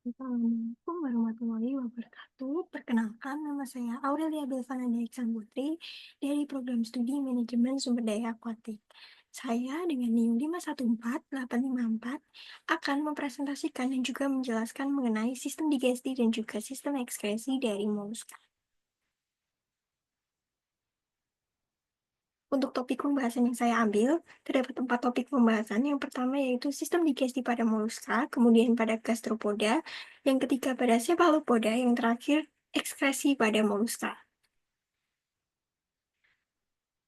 Assalamualaikum warahmatullahi wabarakatuh. Perkenalkan, nama saya Aurelia Belvanada Iksan Putri dari Program Studi Manajemen Sumber Daya Akuatik. Saya dengan NIM 514854 akan mempresentasikan dan juga menjelaskan mengenai sistem digesti dan juga sistem ekskresi dari moluska. Untuk topik pembahasan yang saya ambil, terdapat 4 topik pembahasan. Yang pertama yaitu sistem digesti pada moluska, kemudian pada gastropoda, yang ketiga pada cephalopoda, yang terakhir ekskresi pada moluska.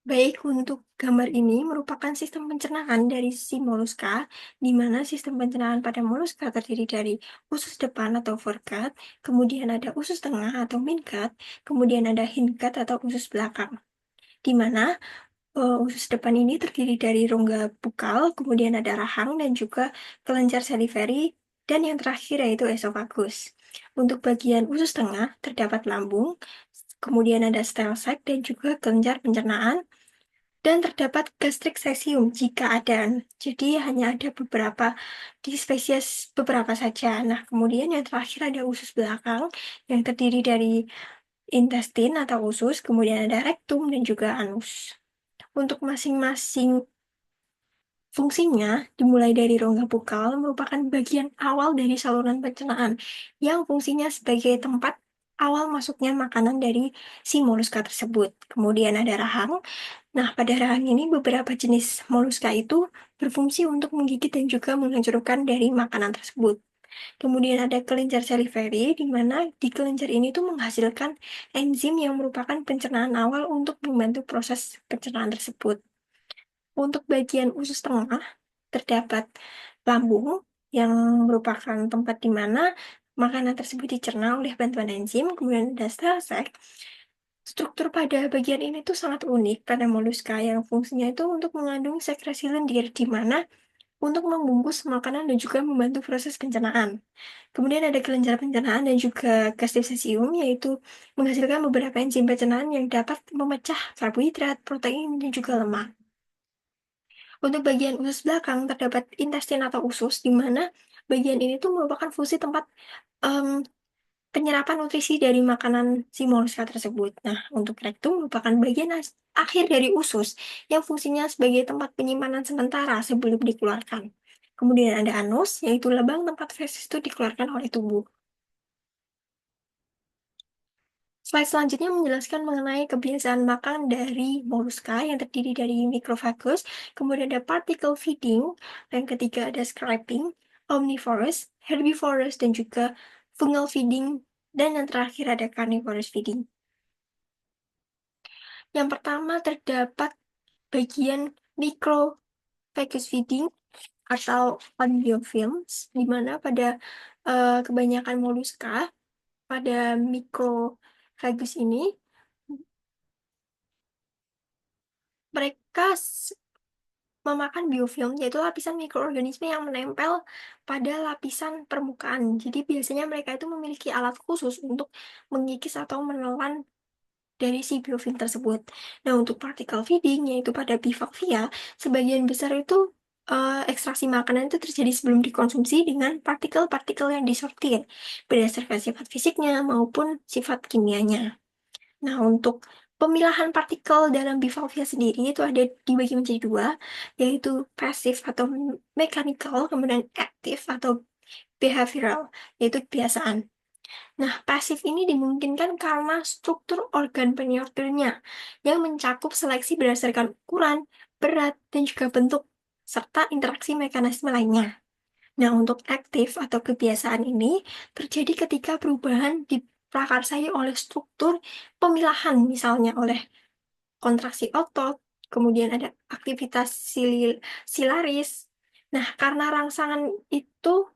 Baik, untuk gambar ini merupakan sistem pencernaan dari si moluska, di mana sistem pencernaan pada moluska terdiri dari usus depan atau foregut, kemudian ada usus tengah atau midgut, kemudian ada hindgut atau usus belakang. Di mana usus depan ini terdiri dari rongga bukal, kemudian ada rahang dan juga kelenjar salivary, dan yang terakhir yaitu esofagus. Untuk bagian usus tengah terdapat lambung, kemudian ada style sac dan juga kelenjar pencernaan, dan terdapat gastric caesium jika ada. Jadi hanya ada beberapa di spesies beberapa saja. Nah, kemudian yang terakhir ada usus belakang yang terdiri dari intestin atau usus, kemudian ada rektum dan juga anus. Untuk masing-masing fungsinya, dimulai dari rongga bukal, merupakan bagian awal dari saluran pencernaan, yang fungsinya sebagai tempat awal masuknya makanan dari si moluska tersebut. Kemudian ada rahang. Nah, pada rahang ini beberapa jenis moluska itu berfungsi untuk menggigit dan juga menghancurkan dari makanan tersebut. Kemudian ada kelenjar salivary, di mana di kelenjar ini tuh menghasilkan enzim yang merupakan pencernaan awal untuk membantu proses pencernaan tersebut. Untuk bagian usus tengah, terdapat lambung yang merupakan tempat di mana makanan tersebut dicerna oleh bantuan enzim, kemudian ada style sac. Struktur pada bagian ini tuh sangat unik pada moluska yang fungsinya itu untuk mengandung sekresi lendir, di mana untuk membungkus makanan dan juga membantu proses pencernaan. Kemudian ada kelenjar pencernaan dan juga gastrecesium, yaitu menghasilkan beberapa enzim pencernaan yang dapat memecah karbohidrat, protein, dan juga lemak. Untuk bagian usus belakang terdapat intestin atau usus, di mana bagian ini tuh merupakan fungsi tempat em, penyerapan nutrisi dari makanan si moluska tersebut. Nah, untuk rektum merupakan bagian akhir dari usus yang fungsinya sebagai tempat penyimpanan sementara sebelum dikeluarkan. Kemudian ada anus, yaitu lubang tempat feses itu dikeluarkan oleh tubuh. Slide selanjutnya menjelaskan mengenai kebiasaan makan dari moluska yang terdiri dari microphagus, kemudian ada particle feeding, yang ketiga ada scraping, omnivorous, herbivorous, dan juga fungal feeding, dan yang terakhir ada carnivorous feeding. Yang pertama terdapat bagian microphagus feeding atau biofilms, di mana pada kebanyakan moluska pada microphagus ini mereka memakan biofilm, yaitu lapisan mikroorganisme yang menempel pada lapisan permukaan. Jadi biasanya mereka itu memiliki alat khusus untuk mengikis atau menelan dari si biofilm tersebut. Nah, untuk particle feeding, yaitu pada bivalvia, sebagian besar itu ekstraksi makanan itu terjadi sebelum dikonsumsi dengan partikel-partikel yang disortir berdasarkan sifat fisiknya maupun sifat kimianya. Nah, untuk pemilahan partikel dalam bivalvia sendiri itu ada dibagi menjadi dua, yaitu pasif atau mechanical, kemudian aktif atau behavioral, yaitu kebiasaan. Nah, pasif ini dimungkinkan karena struktur organ penyortirnya yang mencakup seleksi berdasarkan ukuran, berat, dan juga bentuk, serta interaksi mekanisme lainnya. Nah, untuk aktif atau kebiasaan ini terjadi ketika perubahan diprakarsai oleh struktur pemilahan, misalnya oleh kontraksi otot, kemudian ada aktivitas silaris. Nah, karena rangsangan itu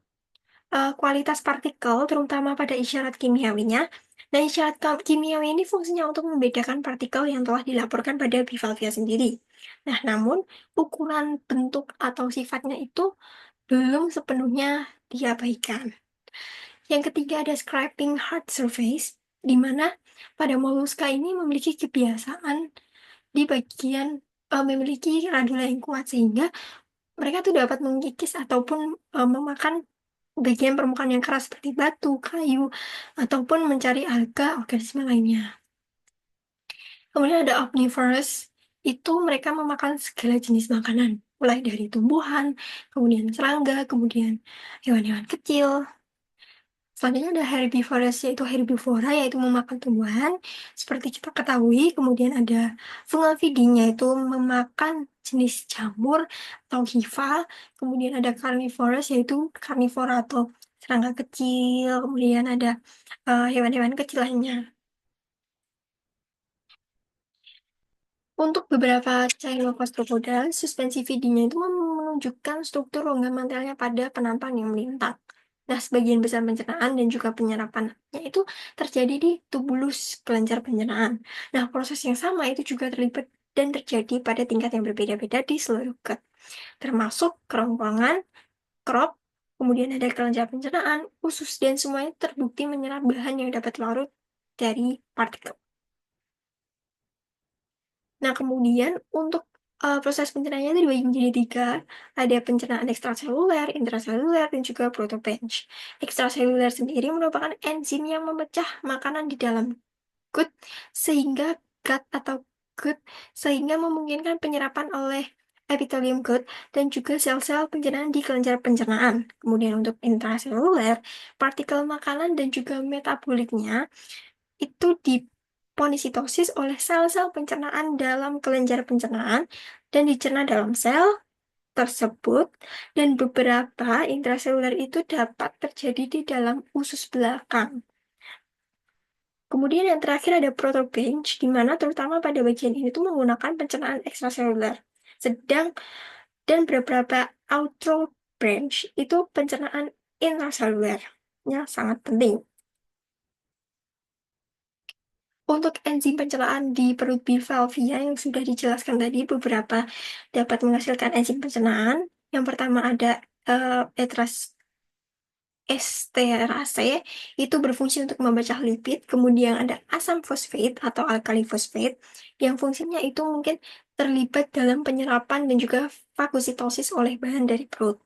kualitas partikel, terutama pada isyarat kimiawinya. Nah, isyarat kimiawi ini fungsinya untuk membedakan partikel yang telah dilaporkan pada bivalvia sendiri. Nah, namun ukuran, bentuk, atau sifatnya itu belum sepenuhnya diabaikan. Yang ketiga ada scraping hard surface, di mana pada moluska ini memiliki kebiasaan di bagian memiliki radula yang kuat sehingga mereka tuh dapat mengikis ataupun memakan bagian permukaan yang keras seperti batu, kayu, ataupun mencari alga organisme lainnya. Kemudian ada omnivorous, itu mereka memakan segala jenis makanan, mulai dari tumbuhan, kemudian serangga, kemudian hewan-hewan kecil. Selanjutnya ada herbivorous, yaitu herbivora, yaitu memakan tumbuhan, seperti kita ketahui. Kemudian ada fungal feeding, yaitu memakan jenis jamur atau hifa. Kemudian ada carnivorous, yaitu karnivora atau serangga kecil. Kemudian ada hewan-hewan kecil lainnya. Untuk beberapa Cyanogastrophoda, suspensi feedingnya itu menunjukkan struktur rongga mantelnya pada penampang yang melintas. Nah, sebagian besar pencernaan dan juga penyerapannya itu terjadi di tubulus kelenjar pencernaan. Nah, proses yang sama itu juga terlibat dan terjadi pada tingkat yang berbeda-beda di seluruh gut, termasuk kerongkongan, crop, kemudian ada kelenjar pencernaan, usus, dan semuanya terbukti menyerap bahan yang dapat larut dari partikel. Nah, kemudian untuk proses pencernaannya itu dibagi menjadi tiga. Ada pencernaan ekstraseluler, intraseluler, dan juga protobench. Ekstraseluler sendiri merupakan enzim yang memecah makanan di dalam gut sehingga gut atau gut sehingga memungkinkan penyerapan oleh epitelium gut dan juga sel-sel pencernaan di kelenjar pencernaan. Kemudian untuk intraseluler, partikel makanan dan juga metaboliknya itu diponisitosis oleh sel-sel pencernaan dalam kelenjar pencernaan dan dicerna dalam sel tersebut, dan beberapa intraseluler itu dapat terjadi di dalam usus belakang. Kemudian yang terakhir ada protobench, di mana terutama pada bagian ini tuh menggunakan pencernaan ekstraseluler. Sedang dan beberapa outrobranch itu pencernaan intraselulernya sangat penting. Untuk enzim pencernaan di perut bivalvia yang sudah dijelaskan tadi, beberapa dapat menghasilkan enzim pencernaan. Yang pertama ada esterase, itu berfungsi untuk memecah lipid. Kemudian ada asam fosfat atau alkali fosfat, yang fungsinya itu mungkin terlibat dalam penyerapan dan juga fagositosis oleh bahan dari perut.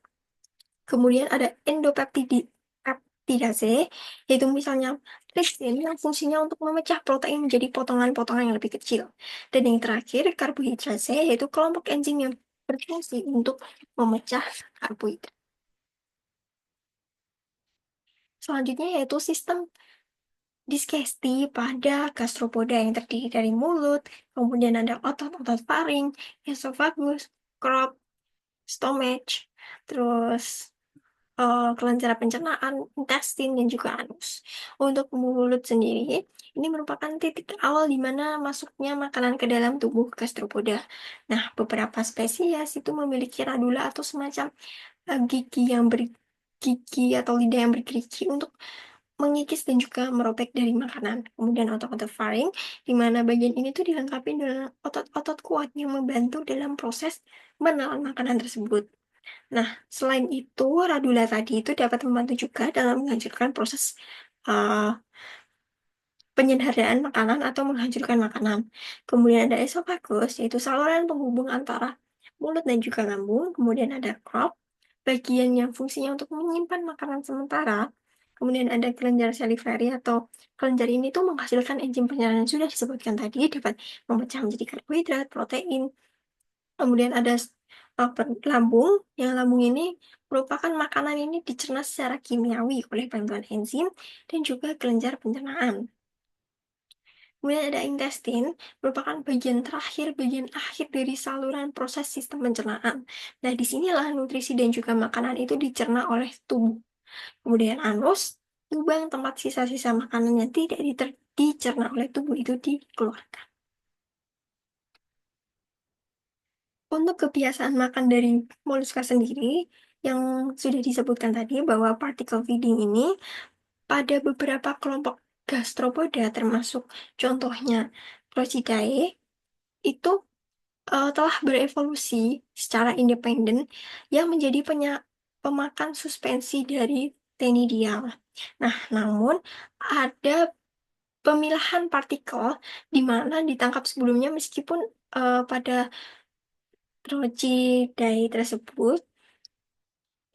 Kemudian ada endopeptidase, yaitu misalnya trypsin yang fungsinya untuk memecah protein menjadi potongan-potongan yang lebih kecil. Dan yang terakhir, karbohidrase, yaitu kelompok enzim yang berfungsi untuk memecah karbohidrat. Selanjutnya yaitu sistem diskesti pada gastropoda yang terdiri dari mulut, kemudian ada otot-otot faring, esofagus, crop, stomach, terus kelenjar pencernaan, intestin, dan juga anus. Untuk mulut sendiri, ini merupakan titik awal di mana masuknya makanan ke dalam tubuh gastropoda. Nah, beberapa spesies itu memiliki radula atau semacam gigi yang bergigi atau lidah yang bergerigi untuk mengikis dan juga merobek dari makanan. Kemudian otot-otot faring, di mana bagian ini tuh dilengkapi dengan otot-otot kuat yang membantu dalam proses menelan makanan tersebut. Nah, selain itu, radula tadi itu dapat membantu juga dalam menghancurkan proses uh, penyederhanaan makanan atau menghancurkan makanan. Kemudian ada esofagus, yaitu saluran penghubung antara mulut dan juga lambung. Kemudian ada crop, bagian yang fungsinya untuk menyimpan makanan sementara. Kemudian ada kelenjar salivary atau kelenjar ini tuh menghasilkan enzim penyerahan yang sudah disebutkan tadi, dapat memecah menjadi karbohidrat, protein. Kemudian ada lambung, yang lambung ini merupakan makanan ini dicerna secara kimiawi oleh bantuan enzim dan juga kelenjar pencernaan. Kemudian ada intestin, merupakan bagian terakhir, bagian akhir dari saluran proses sistem pencernaan. Nah, disinilah nutrisi dan juga makanan itu dicerna oleh tubuh. Kemudian anus, lubang tempat sisa-sisa makanan yang tidak dicerna oleh tubuh itu dikeluarkan. Untuk kebiasaan makan dari moluska sendiri, yang sudah disebutkan tadi bahwa particle feeding ini pada beberapa kelompok gastropoda termasuk contohnya Crocidae itu telah berevolusi secara independen yang menjadi pemakan suspensi dari Ctenidia. Nah, namun ada pemilahan partikel di mana ditangkap sebelumnya meskipun pada Trochidae tersebut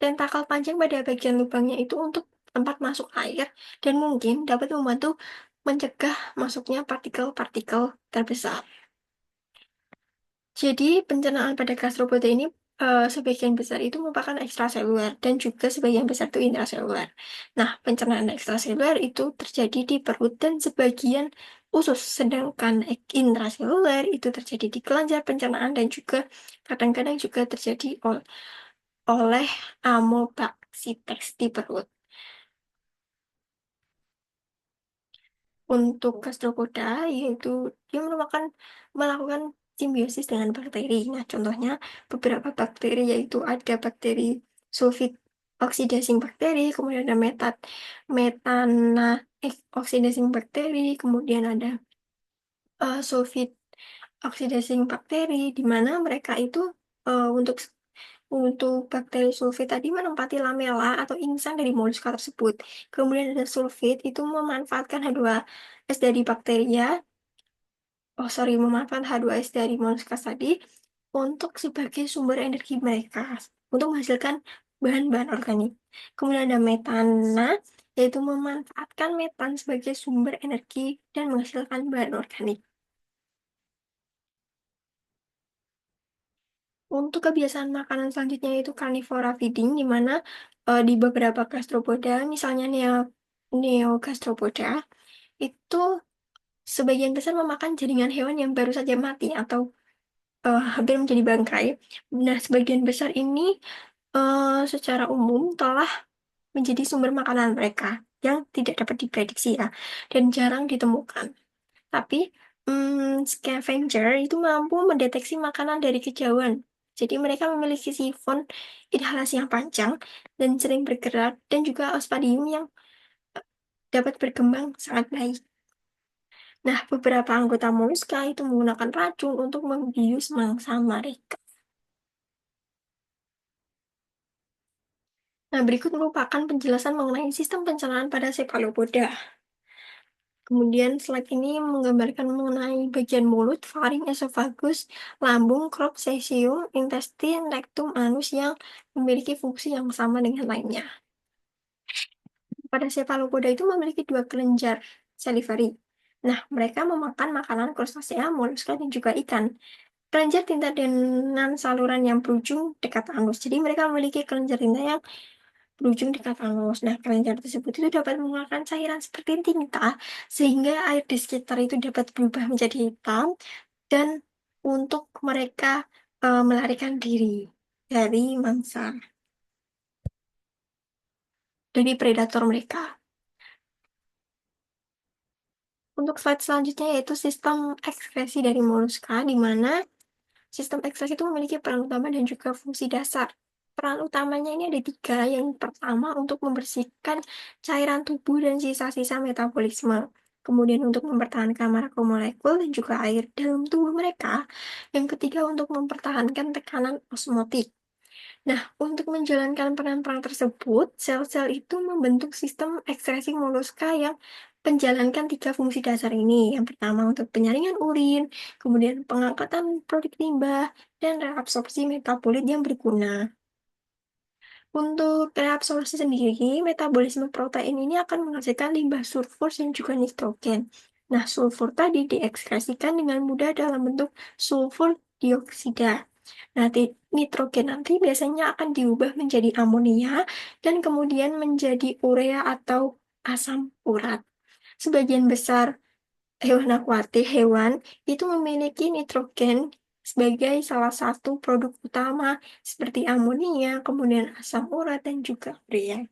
tentakel panjang pada bagian lubangnya itu untuk tempat masuk air dan mungkin dapat membantu mencegah masuknya partikel-partikel terbesar. Jadi pencernaan pada gastropoda ini sebagian besar itu merupakan ekstraseluler dan juga sebagian besar itu intraseluler. Nah, pencernaan ekstraseluler itu terjadi di perut dan sebagian usus, sedangkan intraseluler itu terjadi di kelenjar pencernaan dan juga kadang-kadang juga terjadi oleh amoebacites di perut. Untuk gastropoda, yaitu dia melakukan simbiosis dengan bakteri. Nah, contohnya beberapa bakteri yaitu ada bakteri sulfit oxidizing bakteri, kemudian ada metana oxidizing bakteri, kemudian ada sulfit oxidizing bakteri, di mana mereka itu untuk bakteri sulfit tadi menempati lamela atau insang dari moluska tersebut. Kemudian ada sulfit itu memanfaatkan H2S dari bakteria, memanfaatkan H2S dari moluska tadi untuk sebagai sumber energi mereka, untuk menghasilkan bahan-bahan organik. Kemudian ada metana, yaitu memanfaatkan metan sebagai sumber energi dan menghasilkan bahan organik. Untuk kebiasaan makanan selanjutnya itu carnivora feeding, di mana di beberapa gastropoda, misalnya Neogastropoda, itu sebagian besar memakan jaringan hewan yang baru saja mati atau hampir menjadi bangkai. Nah, sebagian besar ini secara umum telah menjadi sumber makanan mereka yang tidak dapat diprediksi ya, dan jarang ditemukan. Tapi scavenger itu mampu mendeteksi makanan dari kejauhan. Jadi mereka memiliki sifon inhalasi yang panjang dan sering bergerak dan juga ospadium yang dapat berkembang sangat baik. Nah, beberapa anggota moluska itu menggunakan racun untuk membius mangsa mereka. Nah, berikut merupakan penjelasan mengenai sistem pencernaan pada cephalopoda. Kemudian slide ini menggambarkan mengenai bagian mulut, faring, esofagus, lambung, crop, cesium, intestine, rectum, anus yang memiliki fungsi yang sama dengan lainnya. Pada cephalopoda itu memiliki dua kelenjar salivary. Nah, mereka memakan makanan krustasea, moluska, dan juga ikan. Kelenjar tinta dengan saluran yang berujung dekat anus. Jadi mereka memiliki kelenjar tinta yang berujung dekat anus. Nah, kelenjar tersebut itu dapat mengeluarkan cairan seperti tinta, sehingga air di sekitar itu dapat berubah menjadi hitam, dan untuk mereka melarikan diri dari mangsa, dari predator mereka. Untuk slide selanjutnya yaitu sistem ekskresi dari moluska, di mana sistem ekskresi itu memiliki peran utama dan juga fungsi dasar. Peran utamanya ini ada tiga. Yang pertama untuk membersihkan cairan tubuh dan sisa-sisa metabolisme. Kemudian untuk mempertahankan makromolekul dan juga air dalam tubuh mereka. Yang ketiga untuk mempertahankan tekanan osmotik. Nah, untuk menjalankan peran-peran tersebut, sel-sel itu membentuk sistem ekskresi moluska yang menjalankan tiga fungsi dasar ini. Yang pertama untuk penyaringan urin, kemudian pengangkatan produk limbah, dan reabsorpsi metabolit yang berguna. Untuk reabsorpsi sendiri, metabolisme protein ini akan menghasilkan limbah sulfur dan juga nitrogen. Nah, sulfur tadi diekskresikan dengan mudah dalam bentuk sulfur dioksida. Nanti nitrogen nanti biasanya akan diubah menjadi amonia dan kemudian menjadi urea atau asam urat. Sebagian besar hewan itu memiliki nitrogen sebagai salah satu produk utama seperti amonia, kemudian asam urat dan juga urea.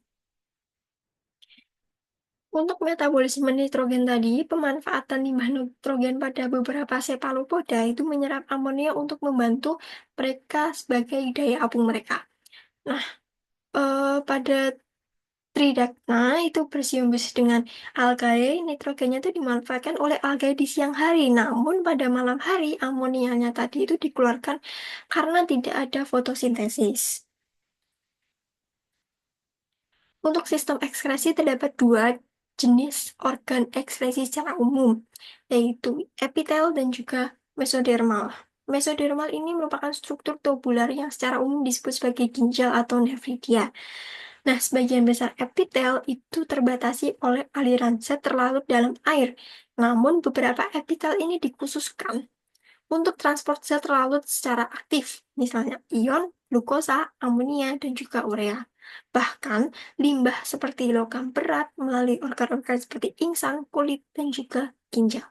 Untuk metabolisme nitrogen tadi, pemanfaatan limbah nitrogen pada beberapa cephalopoda itu menyerap amonia untuk membantu mereka sebagai daya apung mereka. Nah, pada Tridacna itu bersimbiosis dengan algae, nitrogennya itu dimanfaatkan oleh algae di siang hari. Namun pada malam hari amonianya tadi itu dikeluarkan karena tidak ada fotosintesis. Untuk sistem ekskresi terdapat dua jenis organ ekskresi secara umum, yaitu epitel dan juga mesodermal. Mesodermal ini merupakan struktur tubular yang secara umum disebut sebagai ginjal atau nefridia. Nah, sebagian besar epitel itu terbatasi oleh aliran zat terlarut dalam air. Namun, beberapa epitel ini dikhususkan untuk transport zat terlarut secara aktif, misalnya ion, glukosa, amonia, dan juga urea. Bahkan, limbah seperti logam berat melalui organ-organ seperti insang, kulit, dan juga ginjal.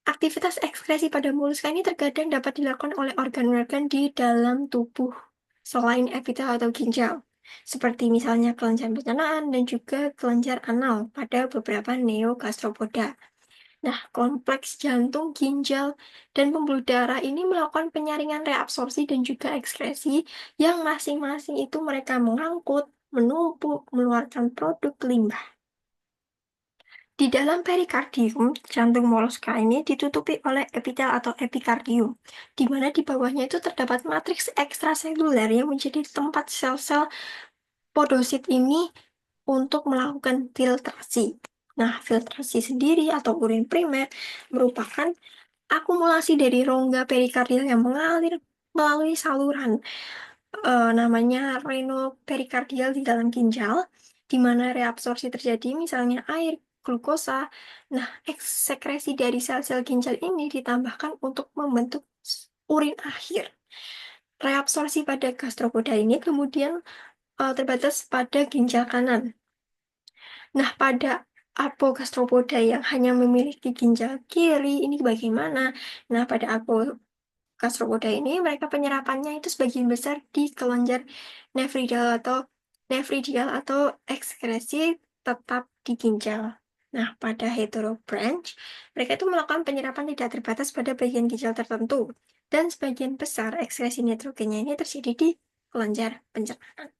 Aktivitas ekskresi pada moluska ini terkadang dapat dilakukan oleh organ-organ di dalam tubuh selain epitel atau ginjal, seperti misalnya kelenjar pencernaan dan juga kelenjar anal pada beberapa neogastropoda. Nah, kompleks jantung, ginjal, dan pembuluh darah ini melakukan penyaringan reabsorpsi dan juga ekskresi yang masing-masing itu mereka mengangkut, menumpuk, mengeluarkan produk limbah. Di dalam perikardium, jantung moluska ini ditutupi oleh epitel atau epikardium, di mana di bawahnya itu terdapat matriks ekstraseluler yang menjadi tempat sel-sel podosit ini untuk melakukan filtrasi. Nah, filtrasi sendiri atau urin primer merupakan akumulasi dari rongga perikardial yang mengalir melalui saluran namanya renoperikardial di dalam ginjal, di mana reabsorpsi terjadi, misalnya air, glukosa. Nah, eksekresi dari sel-sel ginjal ini ditambahkan untuk membentuk urin akhir. Reabsorpsi pada gastropoda ini kemudian terbatas pada ginjal kanan. Nah, pada apogastropoda yang hanya memiliki ginjal kiri, ini bagaimana? Nah, pada gastropoda ini mereka penyerapannya itu sebagian besar di kelenjar nefridial atau ekskresi tetap di ginjal. Nah, pada heterobranch, mereka itu melakukan penyerapan tidak terbatas pada bagian ginjal tertentu, dan sebagian besar ekskresi nitrogennya ini terjadi di kelenjar pencernaan.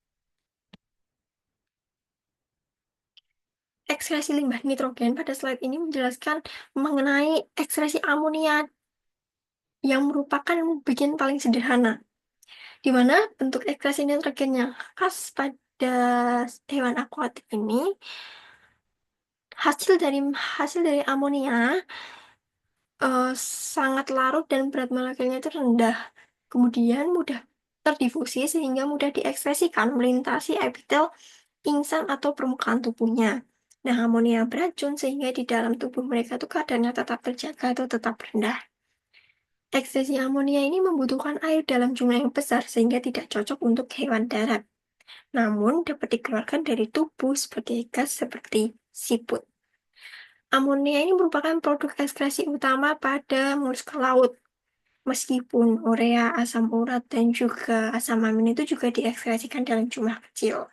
Ekskresi limbah nitrogen pada slide ini menjelaskan mengenai ekskresi amonia yang merupakan bagian paling sederhana, di mana bentuk ekskresi nitrogen yang khas pada hewan akuatik ini hasil dari amonia eh, sangat larut dan berat molekulnya itu rendah, kemudian mudah terdifusi sehingga mudah diekspresikan melintasi epitel, insang atau permukaan tubuhnya. Nah, amonia beracun sehingga di dalam tubuh mereka tuh kadarnya tetap terjaga atau tetap rendah. Ekstrasi amonia ini membutuhkan air dalam jumlah yang besar sehingga tidak cocok untuk hewan darat. Namun dapat dikeluarkan dari tubuh sebagai gas seperti siput. Amonia ini merupakan produk ekskresi utama pada moluska laut. Meskipun urea, asam urat, dan juga asam amin itu juga diekskresikan dalam jumlah kecil.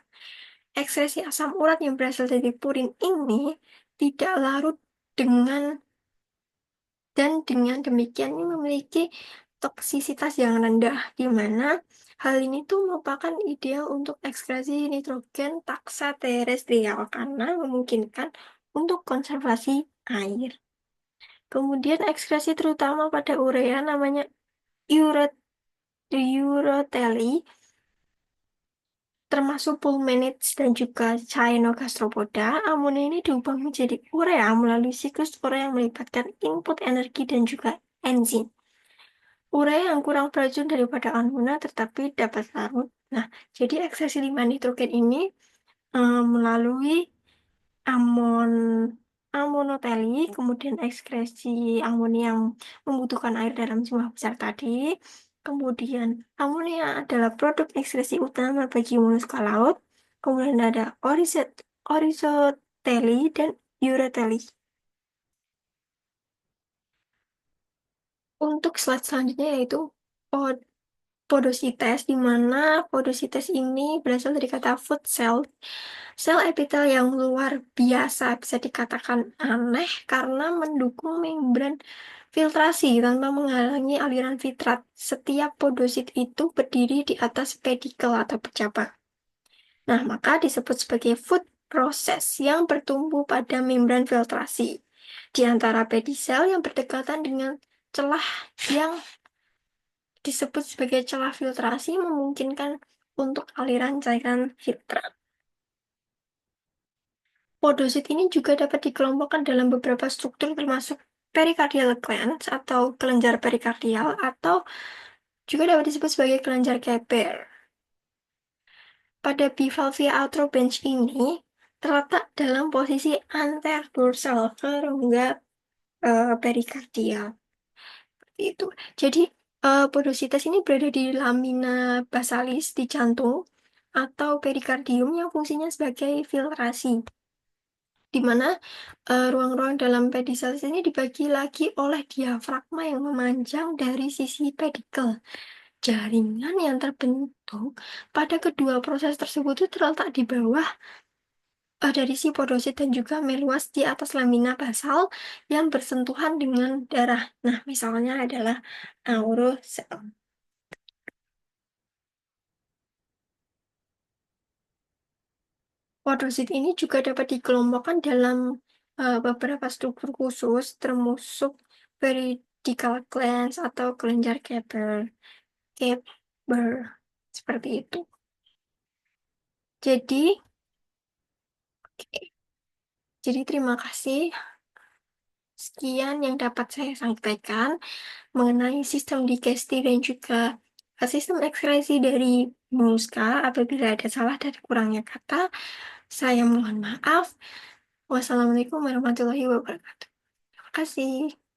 Ekskresi asam urat yang berasal dari purin ini tidak larut dengan dengan demikian ini memiliki toksisitas yang rendah, di mana hal ini tuh merupakan ideal untuk ekskresi nitrogen taksa terestrial karena memungkinkan untuk konservasi air. Kemudian ekskresi terutama pada urea namanya uroteli, termasuk pulmonate dan juga cyanogastrophoda. Amonia ini diubah menjadi urea melalui siklus urea yang melibatkan input energi dan juga enzim. Urea yang kurang beracun daripada amona tetapi dapat larut. Nah, jadi ekskresi limbah nitrogen ini melalui amon amonoteli, kemudian ekskresi amonia yang membutuhkan air dalam jumlah besar tadi. Kemudian amonia adalah produk ekskresi utama bagi moluska laut. Kemudian ada orizoteli dan uroteli. Untuk slide selanjutnya yaitu podositas, di mana podositas ini berasal dari kata food cell. Sel epitel yang luar biasa bisa dikatakan aneh karena mendukung membran filtrasi tanpa menghalangi aliran filtrat. Setiap podosit itu berdiri di atas pedikel atau pencabang. Nah, maka disebut sebagai food process yang bertumbuh pada membran filtrasi. Di antara pedisel yang berdekatan dengan celah yang disebut sebagai celah filtrasi memungkinkan untuk aliran cairan filtrat. Podosit ini juga dapat dikelompokkan dalam beberapa struktur termasuk pericardial glands atau kelenjar perikardial atau juga dapat disebut sebagai kelenjar Keber. Pada bivalvia outerbench ini terletak dalam posisi anterdorsal ke rongga perikardial. Seperti itu. Jadi podositas ini berada di lamina basalis di jantung atau perikardium yang fungsinya sebagai filtrasi, di mana ruang-ruang dalam pedisalis ini dibagi lagi oleh diafragma yang memanjang dari sisi pedikel. Jaringan yang terbentuk pada kedua proses tersebut itu terletak di bawah dari si podosit dan juga meluas di atas lamina basal yang bersentuhan dengan darah. Nah, misalnya adalah aurosel. Podosit ini juga dapat dikelompokkan dalam beberapa struktur khusus, termasuk peridical glands atau kelenjar Keber. Keber. Seperti itu. Jadi, jadi terima kasih. Sekian yang dapat saya sampaikan mengenai sistem digesti dan juga sistem ekskresi dari moluska. Apabila ada salah dan kurangnya kata, saya mohon maaf. Wassalamualaikum warahmatullahi wabarakatuh. Terima kasih.